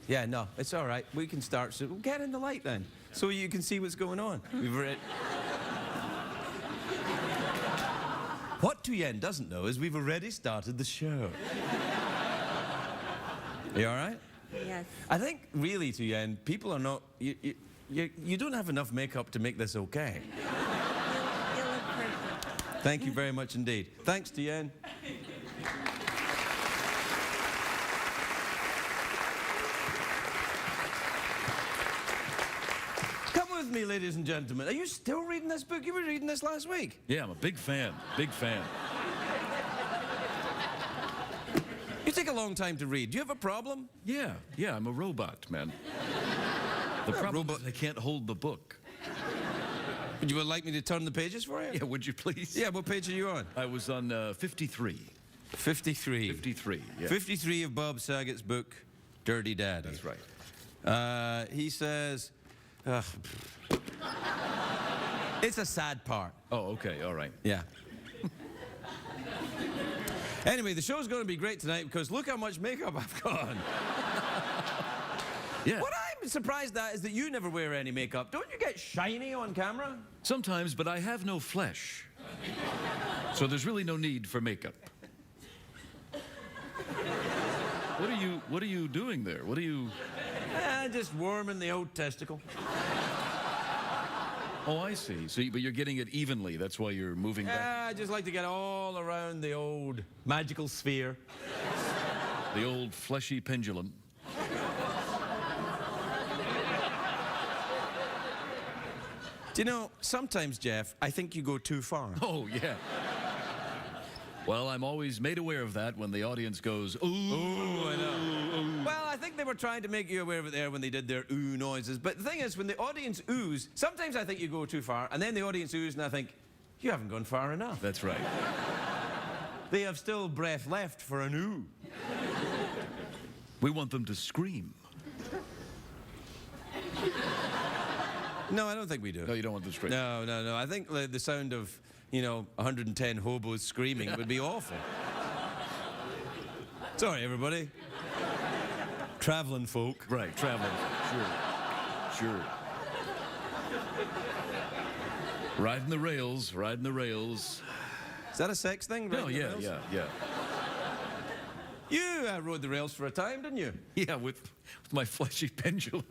Yeah, no, it's all right. We can start. So we'll get in the light then, so you can see what's going on. We've read. What Tuyen doesn't know is we've already started the show. You all right? Yes. I think really, Tuyen, people are not. You don't have enough makeup to make this okay. You look perfect. Thank you very much indeed. Thanks, Tuyen. With me, ladies and gentlemen. Are you still reading this book? You were reading this last week. Yeah, I'm a big fan. Big fan. You take a long time to read. Do you have a problem? Yeah, I'm a robot, man. The problem is I can't hold the book. Would you like me to turn the pages for you? Yeah, would you please? Yeah, what page are you on? I was on 53. 53. 53, yeah. 53 of Bob Saget's book, Dirty Daddy. That's right. He says... it's a sad part. Oh, okay, all right. Yeah. Anyway, the show's going to be great tonight because look how much makeup I've got on. Yeah. What I'm surprised at is that you never wear any makeup. Don't you get shiny on camera? Sometimes, but I have no flesh. So there's really no need for makeup. What are you doing there? What are you... Just warming the old testicle. Oh, I see. So, but you're getting it evenly. That's why you're moving back. I just like to get all around the old magical sphere. The old fleshy pendulum. Do you know, sometimes, Jeff, I think you go too far. Oh, yeah. Well, I'm always made aware of that when the audience goes, ooh. Ooh, I know. Ooh. Well, I think they were trying to make you aware of it there when they did their ooh noises. But the thing is, when the audience oohs, sometimes I think you go too far, and then the audience oohs, and I think, you haven't gone far enough. That's right. They have still breath left for an ooh. We want them to scream. No, I don't think we do. No, you don't want them to scream. No. I think the sound of, 110 hobos screaming would be awful. Sorry, everybody. Traveling folk. Right, traveling. Sure. Riding the rails. Is that a sex thing? No, yeah. You rode the rails for a time, didn't you? Yeah, with my fleshy pendulum.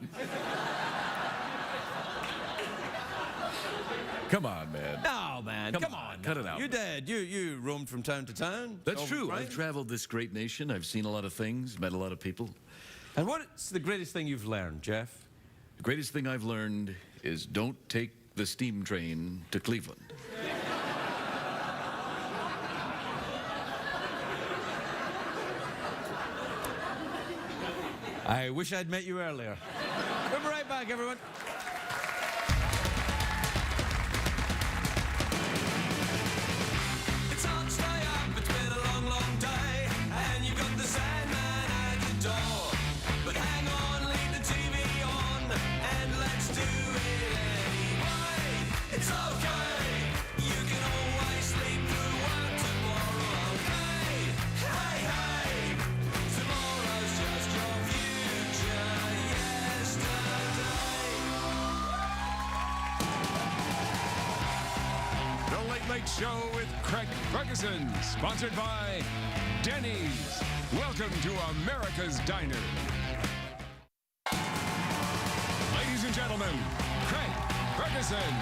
Come on, man. No, man. Come on. Cut it out. You did. You roamed from town to town. That's true. I've traveled this great nation. I've seen a lot of things, met a lot of people. And what's the greatest thing you've learned, Jeff? The greatest thing I've learned is don't take the steam train to Cleveland. I wish I'd met you earlier. We'll be right back, everyone. It's hard to stay up, it's been a long, long day, and you've got the Sandman at the door. But hang on, leave the TV on, and let's do it anyway. It's okay, you can always sleep through work tomorrow, okay? Hey, tomorrow's just your future yesterday. The Late Late Show with Craig Ferguson, sponsored by Denny's. Welcome to America's Diner. Ladies and gentlemen, Craig Ferguson.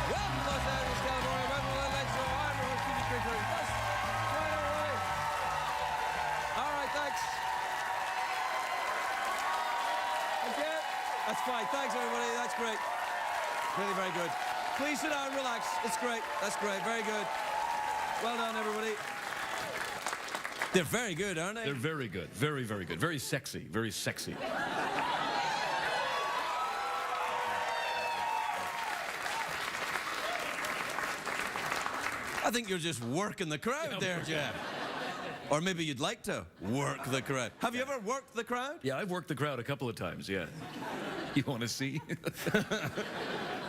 Welcome to Los Angeles, California. Welcome to the Late Show. I'm your host, Stevie Strickland. That's right away. All right, thanks. Okay. That's fine. Thanks, everybody. That's great. Really very good. Please sit down, relax. It's great. That's great. Very good. Well done, everybody. They're very good, aren't they? They're very good. Very, very good. Very sexy. Very sexy. I think you're just working the crowd there, Jeff. Or maybe you'd like to work the crowd. Have you ever worked the crowd? Yeah, I've worked the crowd a couple of times, yeah. You want to see?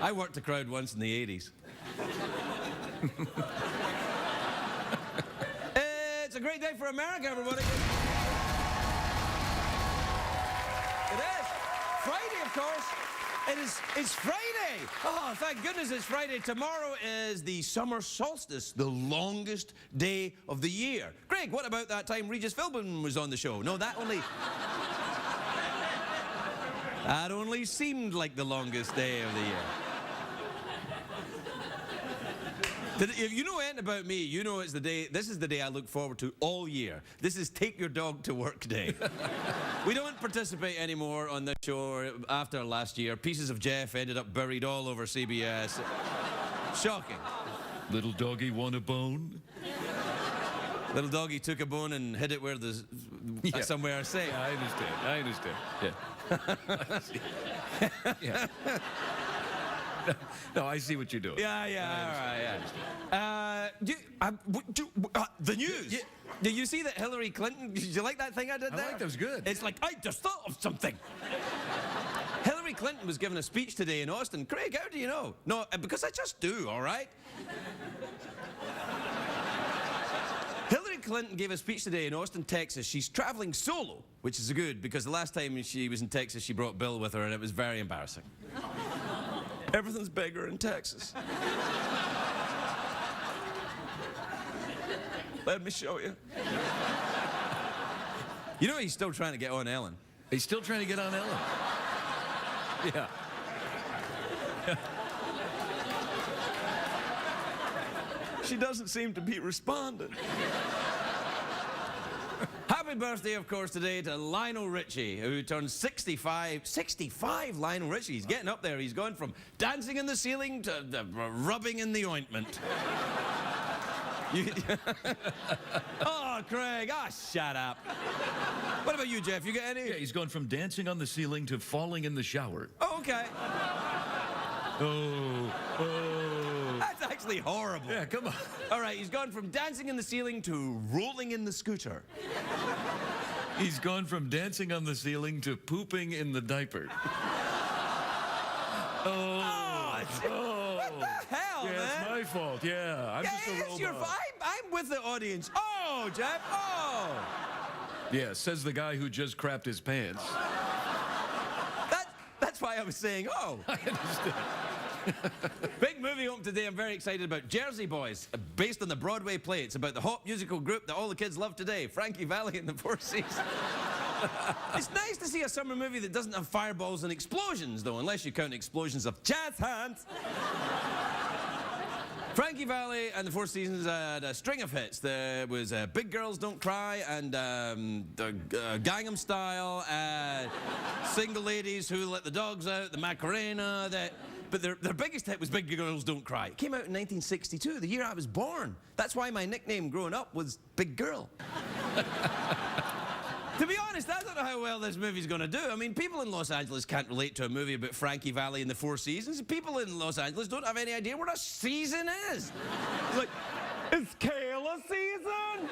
I worked the crowd once in the 80s. It's a great day for America, everybody. It is. Friday, of course. It's Friday. Oh, thank goodness it's Friday. Tomorrow is the summer solstice, the longest day of the year. Greg, what about that time Regis Philbin was on the show? No, that only seemed like the longest day of the year. If you know anything about me, you know this is the day I look forward to all year. This is Take Your Dog to Work Day. We don't participate anymore on this show after last year. Pieces of Jeff ended up buried all over CBS. Shocking. Little doggy want a bone? Little doggy took a bone and hid it where there's somewhere safe. Yeah, I understand. Yeah. Yeah. No, I see what you're doing. Yeah, all right, yeah. The news. Did you see that Hillary Clinton, did you like that thing I did there? I like that, was good. It's like, I just thought of something. Hillary Clinton was giving a speech today in Austin. Craig, how do you know? No, because I just do, all right? Hillary Clinton gave a speech today in Austin, Texas. She's traveling solo, which is good because the last time she was in Texas, she brought Bill with her, and it was very embarrassing. Everything's bigger in Texas. Let me show you. You know he's still trying to get on Ellen. He's still trying to get on Ellen. Yeah. She doesn't seem to be responding. Happy birthday, of course, today to Lionel Richie, who turned 65. 65, Lionel Richie. He's getting up there. He's gone from dancing in the ceiling to rubbing in the ointment. Oh, Craig, shut up. What about you, Jeff? You got any? Yeah, he's gone from dancing on the ceiling to falling in the shower. Oh, okay. Oh. That's actually horrible. Yeah, come on. All right, he's gone from dancing in the ceiling to rolling in the scooter. He's gone from dancing on the ceiling to pooping in the diaper. What the hell, Yeah, man? it's my fault. Yeah, I'm just a it's robot. your fault. I'm with the audience. Oh, Jeff. Oh. Yeah, says the guy who just crapped his pants. That's why I was saying, oh. I understand. Big movie open today I'm very excited about. Jersey Boys, based on the Broadway play. It's about the hot musical group that all the kids love today, Frankie Valli and the Four Seasons. It's nice to see a summer movie that doesn't have fireballs and explosions, though, unless you count explosions of jazz hands. Frankie Valli and the Four Seasons had a string of hits. There was Big Girls Don't Cry and Gangnam Style, Single Ladies Who Let the Dogs Out, the Macarena. But their biggest hit was Big Girls Don't Cry. It came out in 1962, the year I was born. That's why my nickname growing up was Big Girl. To be honest, I don't know how well this movie's going to do. I mean, people in Los Angeles can't relate to a movie about Frankie Valli and the Four Seasons. People in Los Angeles don't have any idea what a season is. It's like, is Kayla season?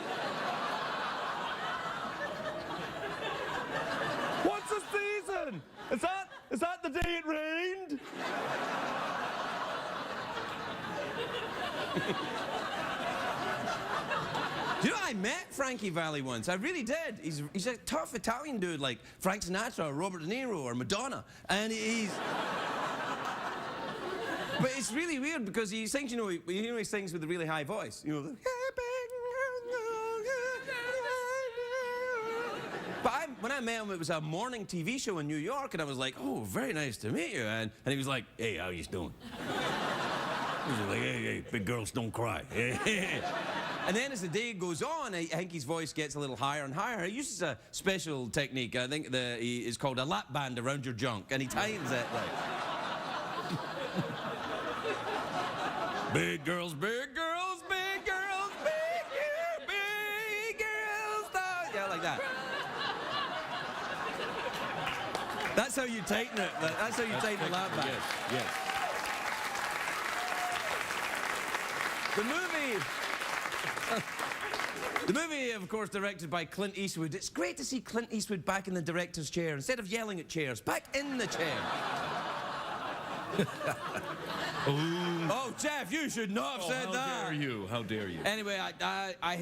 What's a season? Is that the day it rained? You know, I met Frankie Valli once. I really did. He's a tough Italian dude like Frank Sinatra or Robert De Niro or Madonna. And But it's really weird because he sings, he sings with a really high voice. You know, But when I met him, it was a morning TV show in New York, and I was like, oh, very nice to meet you. And he was like, hey, how you doing? He was like, hey, big girls don't cry. And then as the day goes on, I think his voice gets a little higher and higher. He uses a special technique. I think it's called a lap band around your junk, and he tightens it like. Big girls, big girls, big girls, big girls. Yeah, like that. That's how you tighten it. That's how you tighten the lap band. Yes. The movie... The movie, of course, directed by Clint Eastwood. It's great to see Clint Eastwood back in the director's chair. Instead of yelling at chairs, back in the chair. Oh, Jeff, you should not have said that. How dare you? How dare you? Anyway,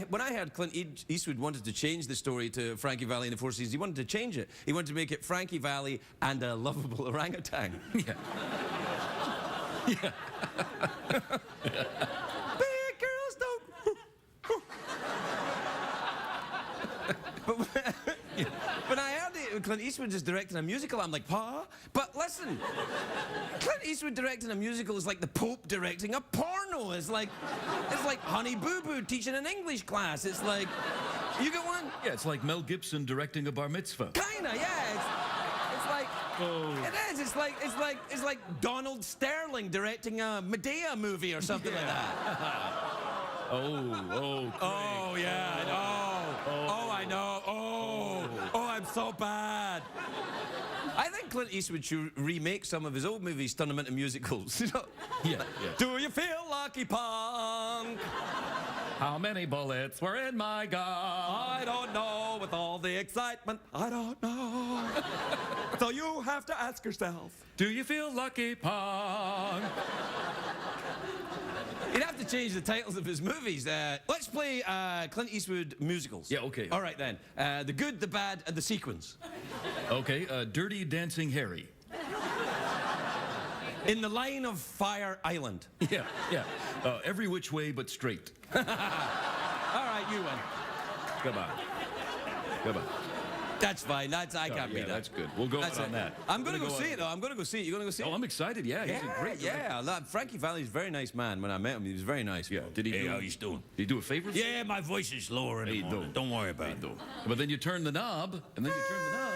when I heard Clint Eastwood wanted to change the story to Frankie Valli and the Four Seasons, he wanted to change it. He wanted to make it Frankie Valli and a lovable orangutan. Yeah. Yeah. Big girls don't... But when I heard Clint Eastwood is directing a musical, I'm like, huh? But listen, Clint Eastwood directing a musical is like the Pope directing a porno. It's like Honey Boo Boo teaching an English class. It's like, you get one? Yeah, it's like Mel Gibson directing a bar mitzvah. Kinda, yeah. It's like, it is. It's like Donald Sterling directing a Medea movie or something like that. Oh, Oh, yeah, I know. Oh, I know. Oh, I'm so bad. I think Clint Eastwood should remake some of his old movies, turn them into musicals. You know? Yeah. Do you feel lucky, punk? How many bullets were in my gun? I don't know. With all the excitement, I don't know. So you have to ask yourself. Do you feel lucky, punk? You'd have to change the titles of his movies. Let's play Clint Eastwood musicals. Yeah, okay. All right, then. The Good, the Bad, and the Sequence. Okay, Dirty Dancing Harry. In the Line of Fire Island. Yeah. Every Which Way But Straight. All right, you win. Come on. That's fine. I can't beat that. That's good. We'll go out on that. I'm going to go see it, though. I'm going to go see it. You going to go see it? Oh, I'm excited. Yeah, he's a great director. Yeah. Frankie Valli's a very nice man. When I met him, he was very nice. Yeah. Did he? Hey, how you doing? Did he do a favor? Yeah, my voice is lower in the morning. Don't worry about it. But then you turn the knob, and then you turn the knob.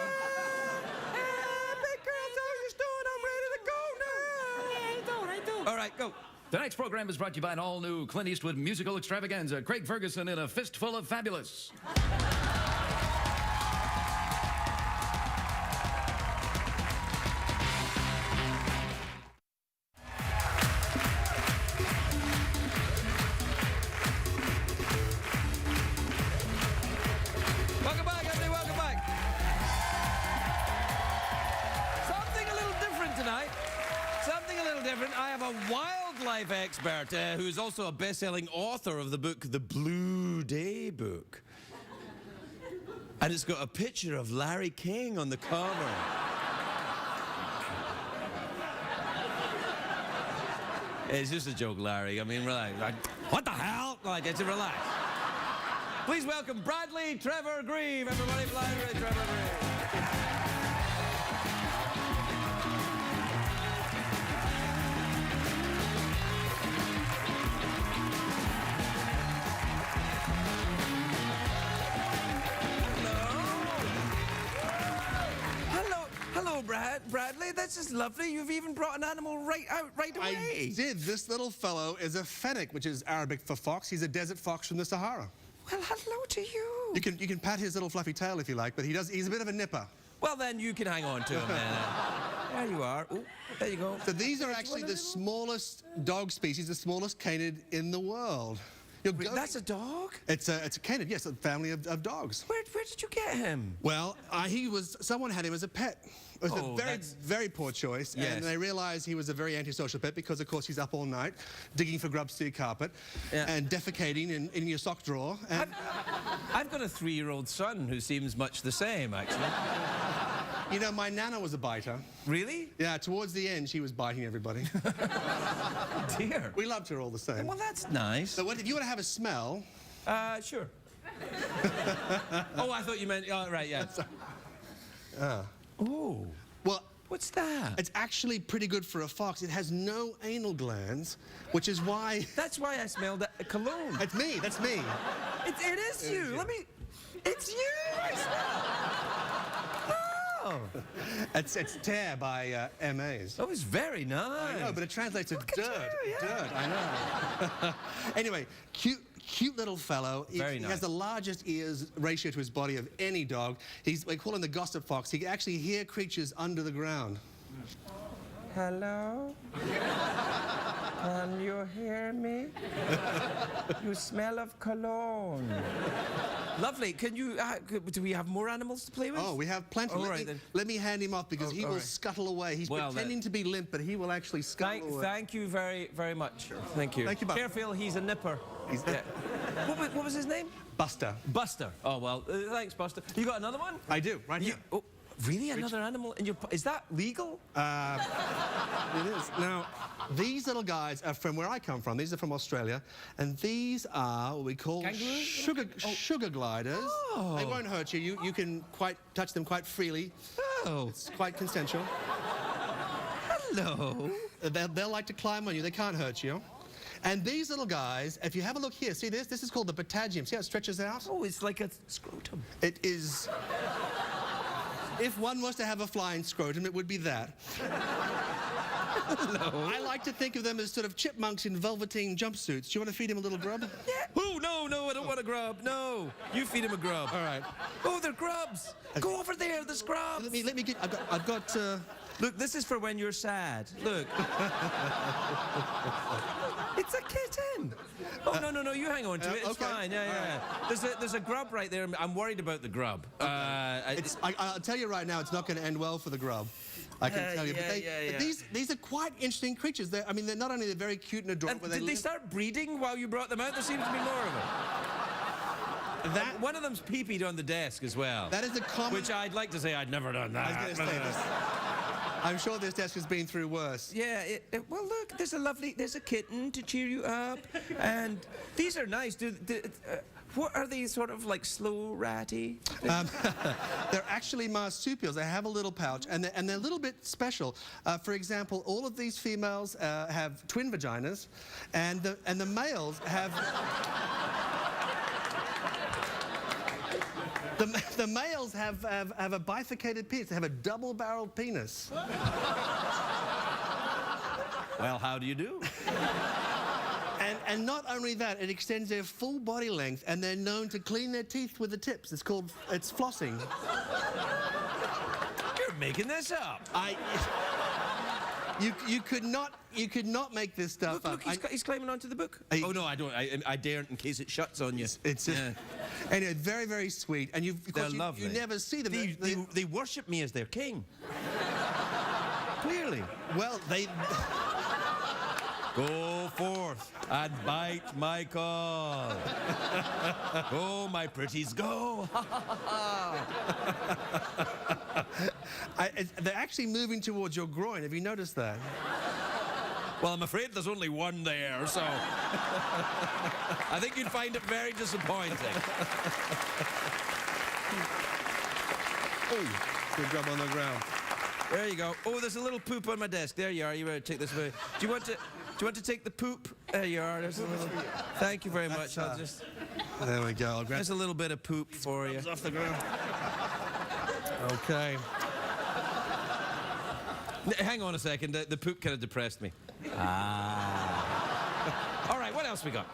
Big girl, how you doing? I'm ready to go now. I don't. All right, go. Tonight's program is brought to you by an all-new Clint Eastwood musical extravaganza. Craig Ferguson in A Fistful of Fabulous. Welcome back, everybody. Welcome back. Something a little different tonight. Something a little different. I have a wildlife expert who's also a best-selling author of the book The Blue Day Book. And it's got a picture of Larry King on the cover. It's just a joke, Larry. I mean, relax. What the hell? Like, it's a relax. Please welcome Bradley Trevor Greive, everybody. Bradley Trevor Greive. Hello, Bradley. That's just lovely. You've even brought an animal right away. I did. This little fellow is a fennec, which is Arabic for fox. He's a desert fox from the Sahara. Well, hello to you. You can pat his little fluffy tail if you like, but he's a bit of a nipper. Well, then you can hang on to him. There you are. Ooh, there you go. So these are actually the smallest dog species, the smallest canid in the world. That's a dog? It's a canid, yes, a family of dogs. Where did you get him? Well, someone had him as a pet. It was a very poor choice, Yes. and they realized he was a very antisocial pet because, of course, he's up all night digging for grubs to your carpet and defecating in your sock drawer. And I've got a 3-year-old son who seems much the same, actually. you know, my nana was a biter. Really? Yeah, towards the end, she was biting everybody. Dear. We loved her all the same. Well, that's nice. So if you want to have a smell... Sure. Oh, I thought you meant... Oh, right, yeah. Oh. Well, what's that? It's actually pretty good for a fox. It has no anal glands, which is why... That's why I smelled a cologne. That's me. It is you. Let me... It's you. I smell. Oh. It's Tear by M.A.'s. That was very nice. I know, but it translates to Look at dirt. you, yeah. Dirt, I know. Anyway, cute little fellow. Very nice. He has the largest ears ratio to his body of any dog. We call him the gossip fox. He can actually hear creatures under the ground. Hello? Can you hear me? You smell of cologne. Lovely. Can you, do we have more animals to play with? Oh, we have plenty. Let me hand him off because he will scuttle away. He's pretending to be limp, but he will actually scuttle away. Thank you very, very much. Thank you. Thank you, Buster. Careful, he's a nipper. What was his name? Buster. Buster. Oh, well, thanks, Buster. You got another one? I do, right here. Oh, really? Another animal in your... Is that legal? It is. Now, these little guys are from where I come from. These are from Australia. And these are what we call sugar gliders. Oh. They won't hurt you. You can touch them quite freely. Oh. It's quite consensual. Hello. They'll like to climb on you. They can't hurt you. And these little guys, if you have a look here, see this? This is called the patagium. See how it stretches out? Oh, it's like a scrotum. It is... If one was to have a flying scrotum, it would be that. Hello. I like to think of them as sort of chipmunks in velveteen jumpsuits. Do you want to feed him a little grub? Yeah. Oh, no, I don't want a grub. No. You feed him a grub. All right. Oh, they're grubs. Go over there, there's grubs. Let me get... I've got Look, this is for when you're sad. Look. It's a kitten. Oh, no, you hang on to it. It's fine. Yeah. There's a grub right there. I'm worried about the grub. I'll tell you right now, it's not going to end well for the grub. I can tell you. But these are quite interesting creatures. They're not only they're very cute and adorable. Did they start breeding while you brought them out? There seems to be more of it. One of them's pee-peed on the desk as well. That is a common... Which I'd like to say I'd never done that. I was going to say this. I'm sure this desk has been through worse. Yeah, well, look, there's a kitten to cheer you up. And these are nice. What are these, sort of like slow ratty? They're actually marsupials. They have a little pouch, and they're a little bit special. For example, all of these females have twin vaginas, and the males have... The males have a bifurcated penis. They have a double-barreled penis. Well, how do you do? And not only that, it extends their full body length, and they're known to clean their teeth with the tips. It's flossing. You're making this up. You could not make this stuff up. Look, he's climbing onto the book. Oh no, I don't. I daren't in case it shuts on you. Anyway, very, very sweet. And they're lovely. You never see them. They worship me as their king. Clearly. Well, they... Go forth and bite my call. Go, my pretties, go. They're actually moving towards your groin. Have you noticed that? Well, I'm afraid there's only one there, so I think you'd find it very disappointing. Oh, good job on the ground. There you go. Oh, there's a little poop on my desk. There you are. You better take this away. Do you want to take the poop? There you are. There's a little... Thank you very much. I'll just... There we go. There's a little bit of poop for you. Off the ground. Okay. Hang on a second. The poop kind of depressed me. All right, what else we got?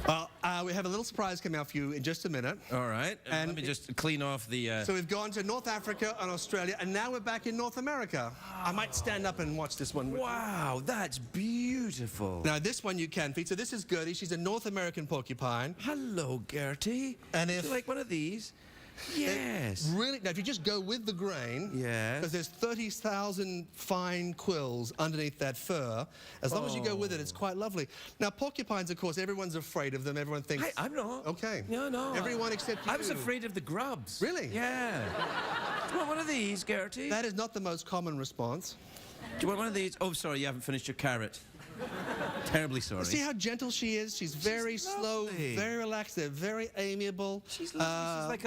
Well, we have a little surprise coming out for you in just a minute. All right. And let me just clean off the... So we've gone to North Africa and Australia, and now we're back in North America. I might stand up and watch this one. Wow, that's beautiful. Now, this one you can feed. So this is Gertie. She's a North American porcupine. Hello, Gertie. And if... Do you like one of these? Yes. Really? Now, if you just go with the grain, yes, because there's 30,000 fine quills underneath that fur. As long as you go with it, it's quite lovely. Now, porcupines, of course, everyone's afraid of them. Everyone thinks... Hey, I'm not. Okay. No. Everyone except you. I was afraid of the grubs. Really? Yeah. Do you want one of these, Gertie? That is not the most common response. Do you want one of these? Oh, sorry, you haven't finished your carrot. Terribly sorry. See how gentle she is? She's very slow, very relaxed. They're very amiable. She's lovely.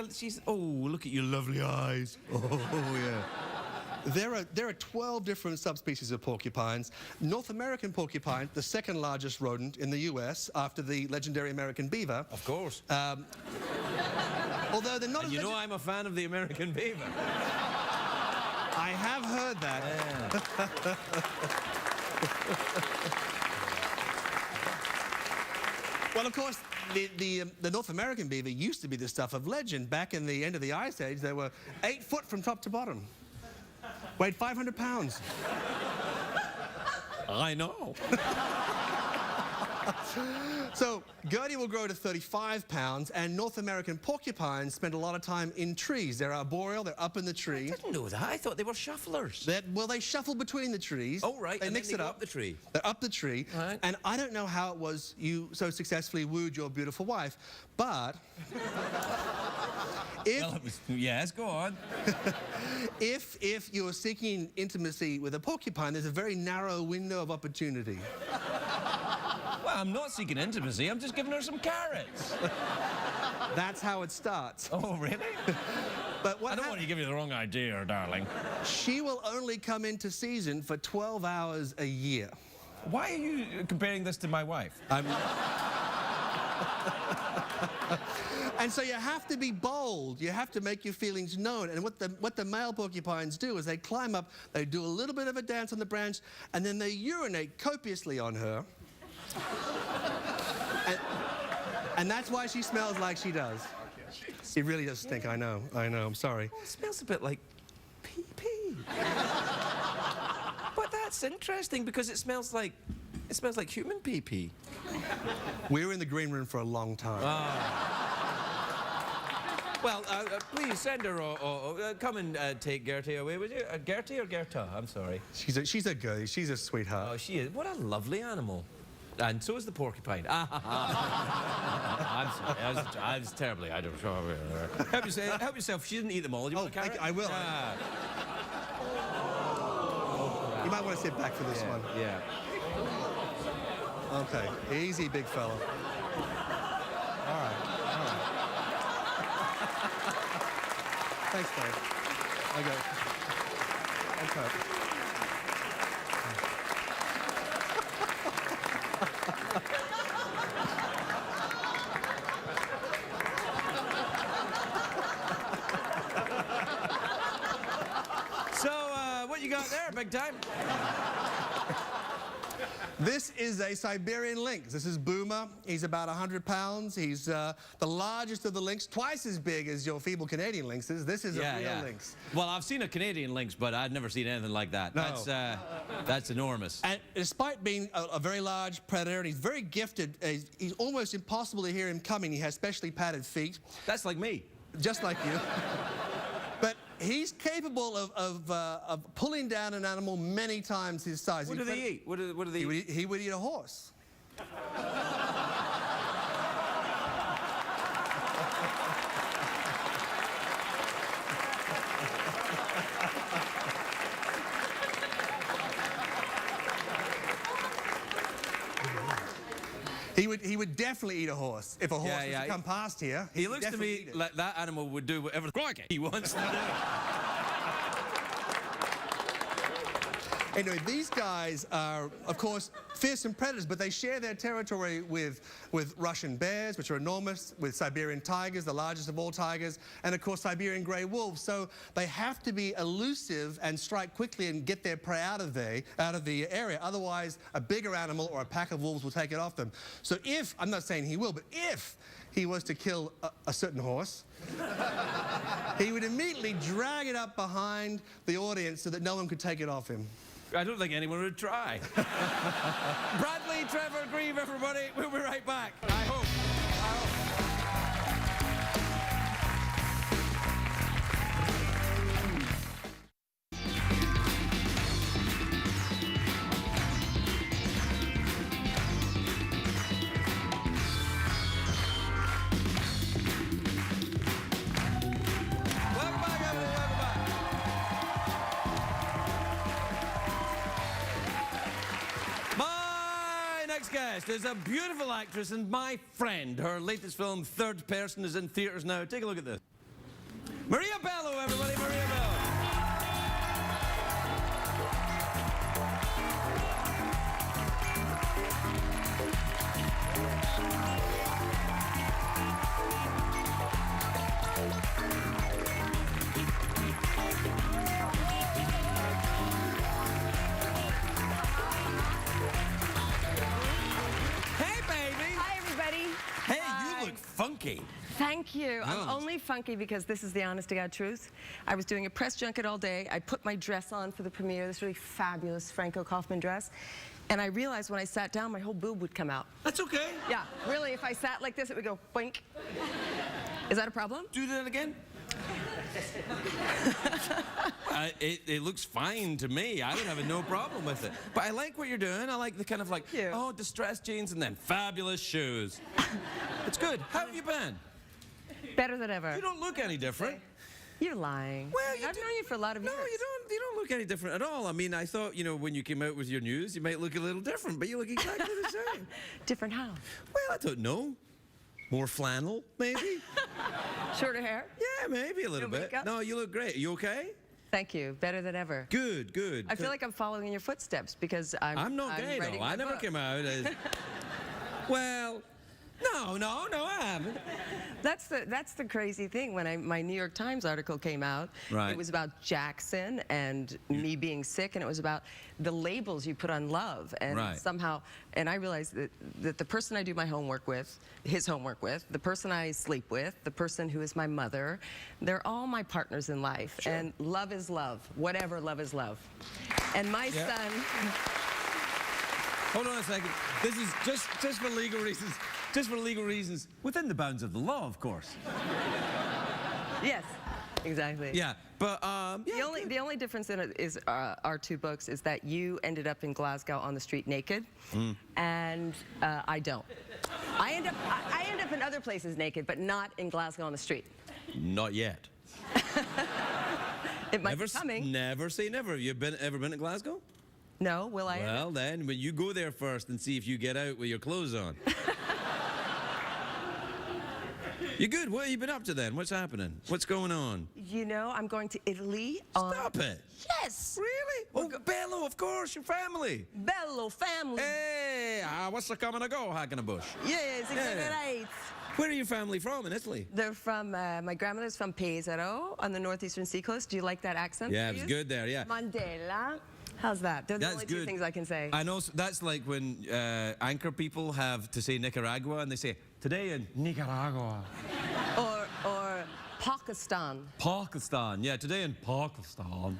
Oh, look at your lovely eyes. Oh, yeah. There are 12 different subspecies of porcupines. North American porcupine, the second largest rodent in the U.S. after the legendary American beaver. Of course. Although they're not as... You know I'm a fan of the American beaver. I have heard that. Yeah. Well, of course, the North American beaver used to be the stuff of legend. Back in the end of the Ice Age, they were 8 foot from top to bottom. Weighed 500 pounds. I know. So Gertie will grow to 35 pounds, and North American porcupines spend a lot of time in trees. They're arboreal, they're up in the tree. I didn't know that. I thought they were shufflers. Well, they shuffle between the trees. Oh, right. They and mix then it go up. the tree. They're up the tree. Right. And I don't know how it was you so successfully wooed your beautiful wife, but Well, it was, yes, go on. if you're seeking intimacy with a porcupine, there's a very narrow window of opportunity. Well, I'm not seeking intimacy. I'm just giving her some carrots. That's how it starts. Oh, really? But what I don't want to give you the wrong idea, darling. She will only come into season for 12 hours a year. Why are you comparing this to my wife? And so you have to be bold. You have to make your feelings known. And what the male porcupines do is they climb up, they do a little bit of a dance on the branch, and then they urinate copiously on her. And that's why she smells like she does. It really does stink, I know, I'm sorry. Well, it smells a bit like pee-pee. But that's interesting because it smells like human pee-pee. We were in the green room for a long time. Well, please send her or come and take Gertie away with you. Gertie or Gerta? I'm sorry. She's a girl. She's a sweetheart. Oh, she is. What a lovely animal. And so is the porcupine. I'm sorry. I was terribly. I don't know. Help yourself. She didn't eat them all. Do you want a carrot? I will. You might want to sit back for this one. Yeah. Okay. Easy, big fella. All right. Thanks, Dave. Okay. So, what you got there, big time? This is a Siberian lynx. This is Boomer. He's about 100 pounds. He's the largest of the lynx, twice as big as your feeble Canadian lynx is. This is a real lynx. Well, I've seen a Canadian lynx, but I'd never seen anything like that. No. That's enormous. And despite being a very large predator, and he's very gifted, he's almost impossible to hear him coming. He has specially padded feet. That's like me. Just like you. But he's capable of pulling down an animal many times his size. What do they eat? What do they eat? He would eat a horse. He would definitely eat a horse if a horse was to come past here. He looks to me like that animal would do whatever he wants to do. Anyway, these guys are, of course, fearsome predators, but they share their territory with Russian bears, which are enormous, with Siberian tigers, the largest of all tigers, and, of course, Siberian grey wolves. So they have to be elusive and strike quickly and get their prey out of the area. Otherwise, a bigger animal or a pack of wolves will take it off them. So if, I'm not saying he will, but if he was to kill a certain horse, he would immediately drag it up behind the audience so that no one could take it off him. I don't think anyone would try. Bradley, Trevor Greive, everybody. We'll be right back. I hope. Welcome back, everybody. Welcome back. My next guest is a beautiful actress and my friend. Her latest film, Third Person, is in theaters now. Take a look at this. Maria Bello, everybody. Maria Bello. Hey, baby. Hi, everybody. Hey, you look funky. Thank you. I'm Yes. only funky because this is the honest to God truth. I was doing a press junket all day. I put my dress on for the premiere, this really fabulous Franco Kaufman dress. And I realized when I sat down, my whole boob would come out. That's okay. Yeah, really, if I sat like this, it would go boink. Is that a problem? Do that again. It looks fine to me. I would have no problem with it. But I like what you're doing. I like the kind of like, Thank you. oh, distressed jeans and then fabulous shoes. It's good. How have you been? Better than ever. You don't look any different. You're lying. Well, you I've do- known you for a lot of No, years. you don't look any different at all. I mean, I thought, you know, when you came out with your news, you might look a little different, but you look exactly the same. Different how? Well, I don't know. More flannel, maybe? Shorter hair? Yeah, maybe a little No bit. makeup? No, you look great. Are you okay? Thank you. Better than ever. Good, good. I feel like I'm following in your footsteps because I'm not gay, writing though. I my never book. came out as... Well, no, I haven't. That's the crazy thing. When my New York Times article came out, Right. it was about Jackson and me being sick, and it was about the labels you put on love, and Right. somehow, and I realized that the person I do my homework with, his homework with, the person I sleep with, the person who is my mother, they're all my partners in life, and love is love, whatever love is love. And my son, Hold on a second. This is just for legal reasons. Just for legal reasons. Within the bounds of the law, of course. yes, exactly. Yeah, but, yeah. The only difference in it is our two books is that you ended up in Glasgow on the street naked, and I don't. I end up in other places naked, but not in Glasgow on the street. Not yet. It might be coming. Never say never. Have you ever been to Glasgow? No, will I? Well, then, when you go there first and see if you get out with your clothes on. You're good. What have you been up to then? What's happening? What's going on? You know, I'm going to Italy on... Stop it. Yes! Really? Oh, Bello, of course, your family. Bello family. Hey, what's the coming to go, Hagenabush? Yes, exactly right. Where are your family from in Italy? They're from, my grandmother's from Pesaro on the northeastern seacoast. Do you like that accent? Yeah, it was good there, yeah. Mandela. How's that? They're the That's only good. two things I can say. I know, that's like when anchor people have to say Nicaragua and they say, today in Nicaragua. Or Pakistan. Pakistan, yeah, today in Pakistan.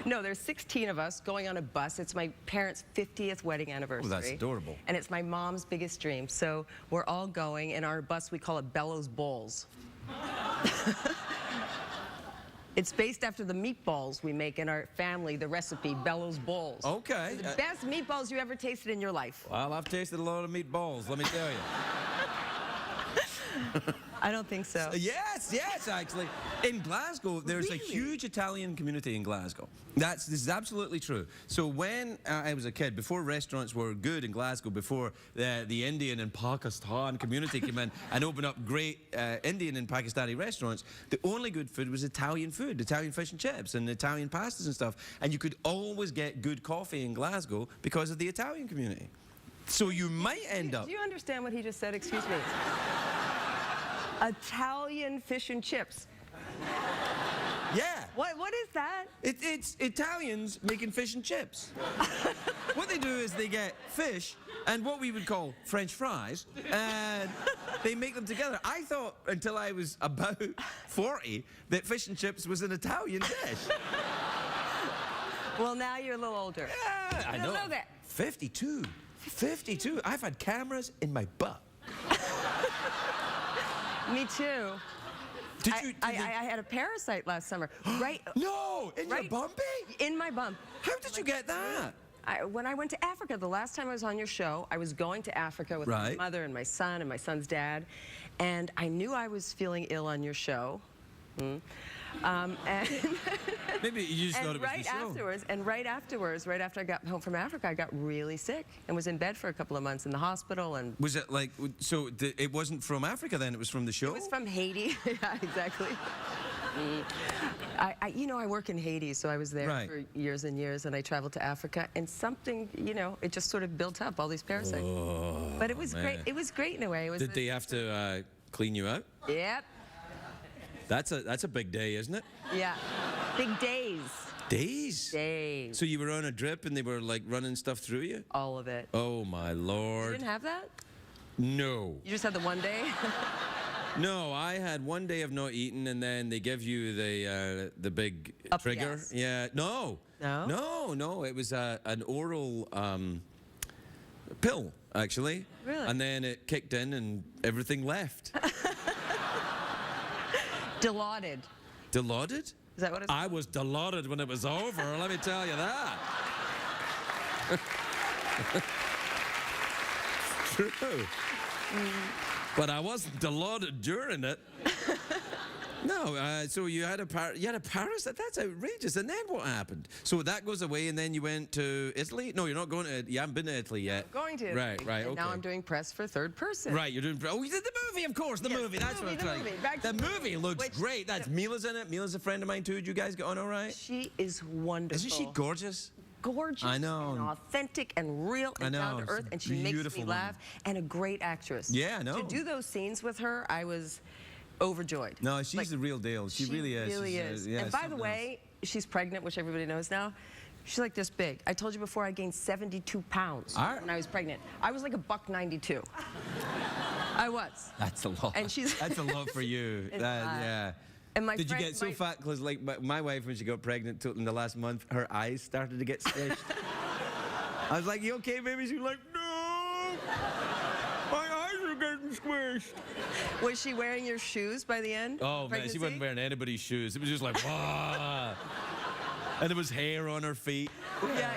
No, there's 16 of us going on a bus. It's my parents' 50th wedding anniversary. Oh, that's adorable. And it's my mom's biggest dream. So we're all going. In our bus, we call it Bello's Bowls. It's based after the meatballs we make in our family, the recipe, Bello's Bowls. Okay. The best meatballs you ever tasted in your life. Well, I've tasted a lot of meatballs, let me tell you. I don't think so. Yes, actually. In Glasgow, there's a Really? huge Italian community in Glasgow. This is absolutely true. So when I was a kid, before restaurants were good in Glasgow, before the Indian and Pakistan community came in and opened up great Indian and Pakistani restaurants, the only good food was Italian food, Italian fish and chips and Italian pastas and stuff. And you could always get good coffee in Glasgow because of the Italian community. So you might end up... Do you understand what he just said? Excuse me. Italian fish and chips. Yeah. What is that? It's Italians making fish and chips. What they do is they get fish and what we would call French fries, and they make them together. I thought until I was about 40 that fish and chips was an Italian dish. Well, now you're a little older. Yeah, I don't know. know that. 52. 52. I've had cameras in my butt. Me too. I had a parasite last summer. Right. No, in your Right. bumpy? In my bump. How did you get that? When I went to Africa, the last time I was on your show, I was going to Africa with my Right. mother and my son's dad, and I knew I was feeling ill on your show. And Maybe you just thought it was the show. right after I got home from Africa, I got really sick and was in bed for a couple of months in the hospital. And Was it like, so it wasn't from Africa then, it was from the show? it was from Haiti. Yeah, exactly. I work in Haiti, so I was there Right. for years and years, and I traveled to Africa, and something, it just sort of built up, all these parasites. Oh, But it was man. great. It was great in a way. It was Did they have to clean you out? Yep. That's a big day, isn't it? Yeah. Big days. Days? Days. So you were on a drip and they were like running stuff through you? All of it. Oh my You Lord. didn't have that? No. You just had the one day? No, I had one day of not eating and then they give you the big Up the trigger. ass. Yeah. No. No? No. It was an oral pill, actually. Really? And then it kicked in and everything left. Dilaudid. Dilaudid? Is that what it's I was dilaudid when it was over, let me tell you that. True. But I wasn't dilaudid during it. No, so you had a parasite? That's outrageous. And then what happened? So that goes away, and then you went to Italy? No, you're not going to. You haven't been to Italy yet. Going to. Right. And Okay. now I'm doing press for third person. Right, you're doing. Oh, you did the movie, of course. The Yes, movie. the That's movie, what the I'm movie. trying. Back to The the movie movie, looks which- great. That's Mila's in it. Mila's a friend of mine too. Did you guys get on all right? She is wonderful. Isn't she gorgeous? Gorgeous. I know. And authentic and real and I know, down to she's earth, a and she makes me beautiful woman. laugh. And a great actress. Yeah, I know. To do those scenes with her, I was overjoyed. No, she's Like, the real deal. She really is. Really She's, is. yeah, And by the something way, she's pregnant, which everybody knows now. She's like this big. I told you before I gained 72 pounds when I was pregnant. I was like a $192. I was. else. That's a lot. And she's That's a lot for you. It's That, not. yeah. And my Did you friend- get so my- fat? Because like my wife, when she got pregnant in the last month, her eyes started to get squished. I was like, "You okay, baby?" She was like, "No, my eyes are getting squished." Was she wearing your shoes by the end? Oh man, Pregnancy? she wasn't wearing anybody's shoes. It was just like, "Wah." And there was hair on her feet. Yeah.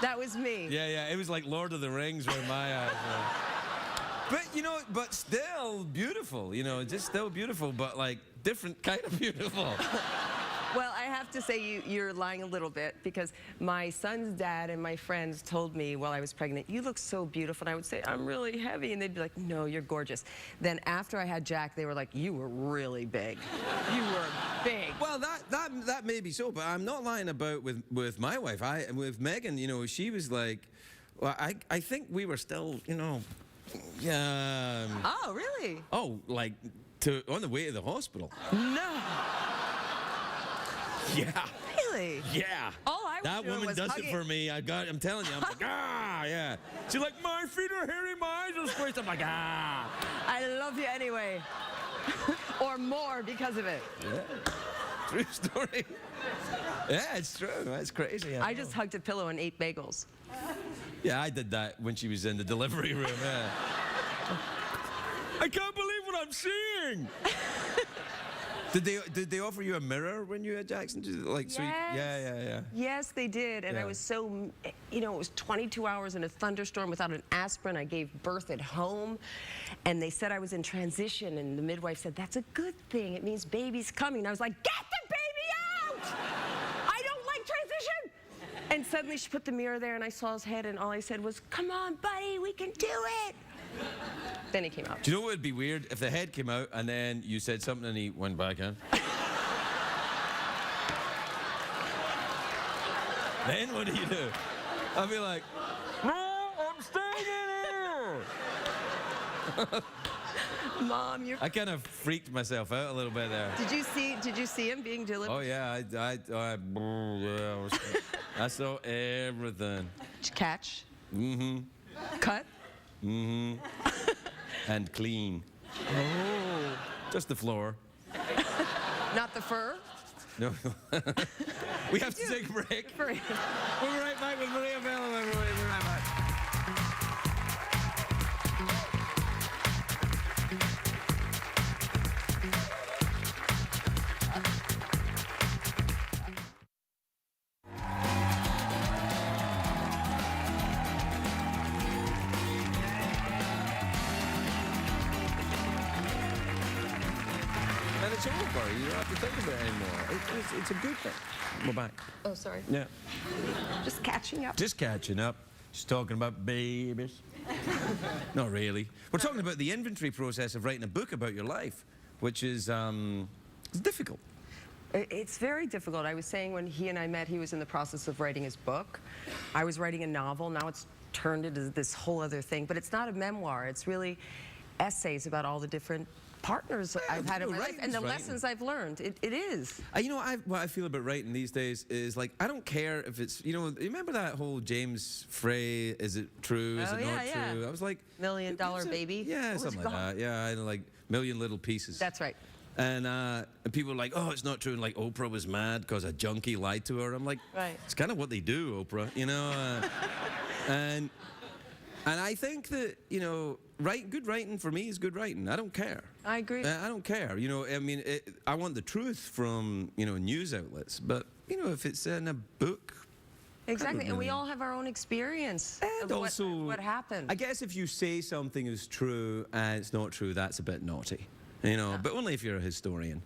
That was me. Yeah. It was like Lord of the Rings where my eyes were. But you know, but still beautiful. You know, just still beautiful, but like different kind of beautiful. Well, I have to say you're lying a little bit, because my son's dad and my friends told me while I was pregnant, "You look so beautiful." And I would say, "I'm really heavy." And they'd be like, "No, you're gorgeous." Then after I had Jack, they were like, "You were really big. You were big." Well, that may be so, but I'm not lying about with my wife. With Megan, you know, she was like, well, I think we were still, you know, yeah. Oh, really? Oh, like on the way to the hospital. No. Yeah. Really? Yeah. All I was that doing woman was does hugging. it for me. I'm telling you, I'm like, yeah. She's like, "My feet are hairy, my eyes are squished." I'm like, I love you anyway. Or more because of it. Yeah. True story. Yeah, it's true. That's crazy. I just hugged a pillow and ate bagels. Yeah, I did that when she was in the delivery room. Yeah. I can't believe what I'm seeing. Did they offer you a mirror when you had Jackson? Like, so yeah. Yes, they did. And I Yeah. was so, you know, it was 22 hours in a thunderstorm without an aspirin. I gave birth at home. And they said I was in transition. And the midwife said, "That's a good thing. It means baby's coming." I was like, "Get the baby out! I don't like transition!" And suddenly she put the mirror there and I saw his head. And all I said was, "Come on, buddy, we can do it." Then he came out. Do you know what would be weird? If the head came out and then you said something and he went back in. Then what do you do? I'd be like, "No, I'm staying in here." Mom, you're... I kind of freaked myself out a little bit there. Did you see him being delivered? Oh yeah, I saw everything. Catch. Mm-hmm. Cut. Mm-hmm. And clean. Oh. Just the floor. Not the fur? No. We have to take a break. We'll be right back with Maria Bello, everybody. We'll be right back. And it's over. You don't have to think about it anymore. It's a good thing. We're back. Oh, sorry. Yeah. Just catching up. Just catching up. Just talking about babies. Not really. We're talking about the inventory process of writing a book about your life, which is it's difficult. It's very difficult. I was saying when he and I met, he was in the process of writing his book. I was writing a novel. Now it's turned into this whole other thing. But it's not a memoir. It's really essays about all the different partners I've had in my life and the lessons I've learned. It is. You know, what I feel about writing these days is like, I don't care if it's, you know, remember that whole James Frey, is it true, is it not true? I was like... $1 Million Baby? Yeah, something like that. Yeah, I like Million Little Pieces. That's right. And people were like, oh, it's not true. And like, Oprah was mad because a junkie lied to her. I'm like, Right. it's kind of what they do, Oprah, you know? And I think that, you know, good writing for me is good writing. I don't care. I agree. I don't care. You know, I mean, I want the truth from, you know, news outlets. But, you know, if it's in a book. Exactly, and we know. all have our own experience And of also, what happened. I guess if you say something is true and it's not true, that's a bit naughty. You know, but only if you're a historian.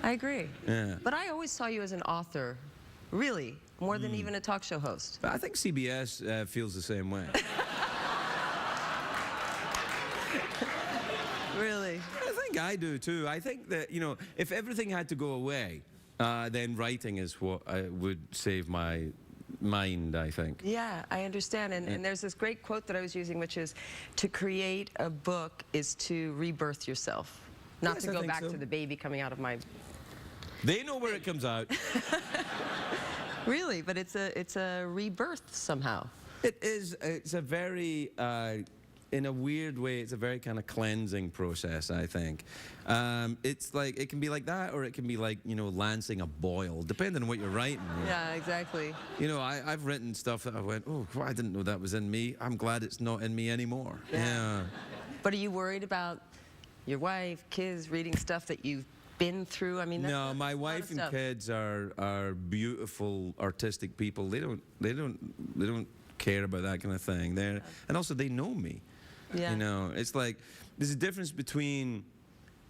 I agree. Yeah. But I always saw you as an author, really, more than even a talk show host. But I think CBS feels the same way. Really? I think I do too. I think that, you know, if everything had to go away, then writing is what would save my mind, I think. Yeah, I understand. And there's this great quote that I was using, which is, to create a book is to rebirth yourself. Not Yes, to I go think back so. to the baby coming out of my... They know where it comes out. Really, but it's a rebirth somehow. It is. It's a very, in a weird way, it's a very kind of cleansing process, I think. It's like, it can be like that, or it can be like, you know, lancing a boil, depending on what you're writing. Yeah, exactly. You know, I've written stuff that I went, oh, I didn't know that was in me. I'm glad it's not in me anymore. Yeah. But are you worried about your wife, kids, reading stuff that you've been through? I mean, that's No, a my lot of wife and stuff. kids are beautiful, artistic people. They don't care about that kind of thing. And also they know me. Yeah. You know, it's like there's a difference between,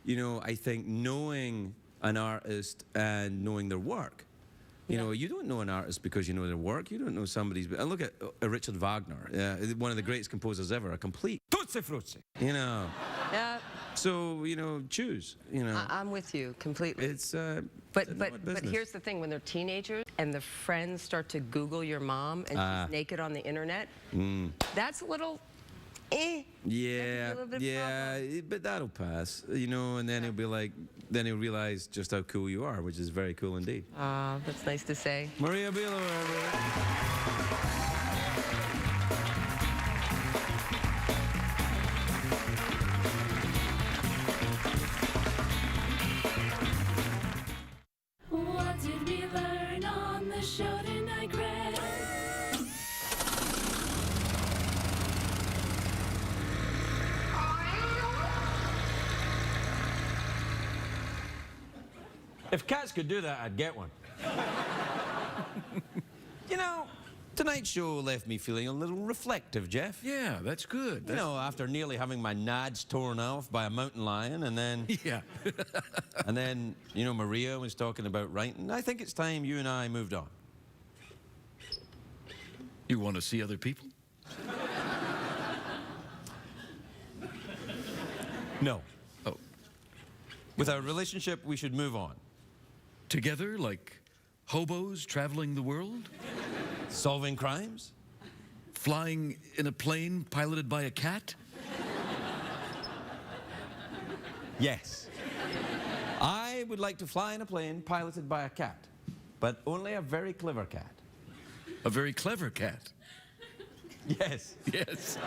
you know, I think knowing an artist and knowing their work. You know, you don't know an artist because you know their work. You don't know somebody's. And look at Richard Wagner, one of the greatest composers ever, a complete tutti frutti. You know. Yeah, So, you know, choose. You know. I'm with you completely. It's But it's an odd business. here's the thing: when they're teenagers and the friends start to Google your mom and she's naked on the internet, that's a little, Yeah, That could be a little bit yeah, but that'll pass, you know, and then he'll be like, then he'll realize just how cool you are, which is very cool indeed. that's nice to say. Maria Bello, everybody. What did we learn on the show tonight, Greg? If cats could do that, I'd get one. You know, tonight's show left me feeling a little reflective, Jeff. Yeah, that's good. You know, after nearly having my nads torn off by a mountain lion, and then, Yeah. and then, you know, Maria was talking about writing. I think it's time you and I moved on. You want to see other people? No. Oh, With our relationship, we should move on. together like hobos traveling the world? Solving crimes? Flying in a plane piloted by a cat? Yes. I would like to fly in a plane piloted by a cat, but only a very clever cat. A very clever cat. Yes. Yes.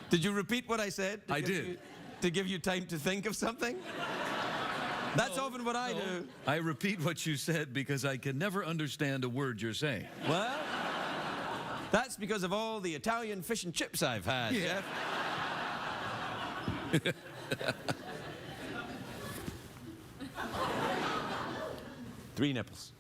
Did you repeat what I said? I did. To give you time to think of something? That's often what I do. I repeat what you said because I can never understand a word you're saying. Well, that's because of all the Italian fish and chips I've had, Yeah. Jeff. 3 nipples.